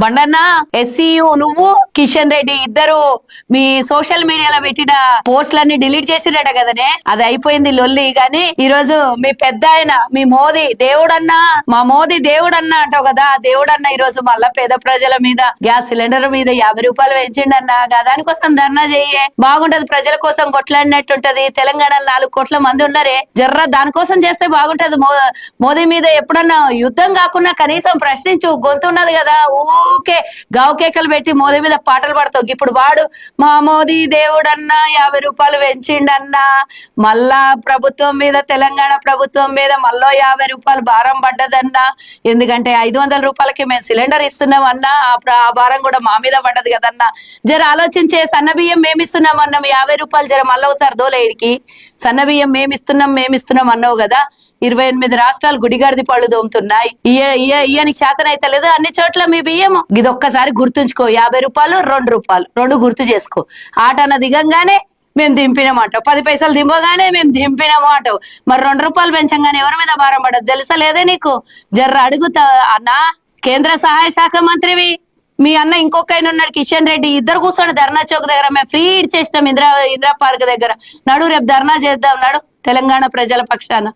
బండన్న SCU నువ్వు కిషన్ రెడ్డి ఇద్దరు మీ social మీడియాలో పెట్టిన పోస్టులన్నీ డిలీట్ చేసిరట కదనే. అది అయిపోయింది లొల్లి. గాని ఈ రోజు మీ పెద్ద ఆయన మీ మోదీ దేవుడన్నా, మా మోదీ దేవుడన్నా అంటావు కదా, దేవుడన్నా ఈ రోజు మళ్ళా పేద ప్రజల మీద గ్యాస్ సిలిండర్ మీద 50 రూపాయలు పెంచిండన్నా. దానికోసం ధర్నా చెయ్యే, బాగుంటది. ప్రజల కోసం కొట్లాడినట్టుంటది. తెలంగాణలో 4 కోట్ల మంది ఉన్నారే, జర్ర దానికోసం చేస్తే బాగుంటది. మోదీ మీద ఎప్పుడన్నా యుద్ధం కాకుండా కనీసం ప్రశ్నించు. గొంతు ఉన్నది కదా, ఊకే గావు కేకలు పెట్టి మోదీ మీద పాటలు పడతావు. ఇప్పుడు వాడు మా మోదీ దేవుడన్నా 50 రూపాయలు పెంచిండన్నా, మళ్ళా ప్రభుత్వం మీద, తెలంగాణ ప్రభుత్వం మీద మళ్ళీ 50 రూపాయలు భారం పడ్డదన్నా. ఎందుకంటే 500 రూపాయలకి మేము సిలిండర్ ఇస్తున్నాం అన్నా, ఆ భారం కూడా మా మీద పడ్డది కదన్నా. జర ఆలోచించే. సన్న బియ్యం మేమిస్తున్నాం అన్నాం 50 రూపాయలు, జర మళ్ళీ ఒకసారి దోలేడికి సన్న బియ్యం మేమిస్తున్నాం అన్నావు కదా. 28 రాష్ట్రాలు గుడిగాడిది పళ్ళు దోముతున్నాయి. ఈయనకి శాతం అయితే లేదు. అన్ని చోట్ల మీ బియ్యం ఇది ఒక్కసారి గుర్తుంచుకో. 50 రూపాయలు 2 రూపాయలు 2 గుర్తు చేసుకో. ఆటన దిగంగానే మేము దింపినమాట, 10 పైసలు దింపగానే మేము దింపినమాట. మరి 2 రూపాయలు పెంచంగానే ఎవరి మీద భారం పడదు తెలుసా లేదే నీకు? జర్ర అడుగుతా అన్నా. కేంద్ర సహాయ శాఖ మంత్రివి మీ అన్న, ఇంకొక ఆయన ఉన్నాడు కిషన్ రెడ్డి, ఇద్దరు కూర్చొని ధర్నా చౌక్ దగ్గర మేము ఫ్రీ ఇచ్చేసినాం. ఇందిరా పార్క్ దగ్గర నడు, రేపు ధర్నా చేద్దాం నడు, తెలంగాణ ప్రజల పక్షాన.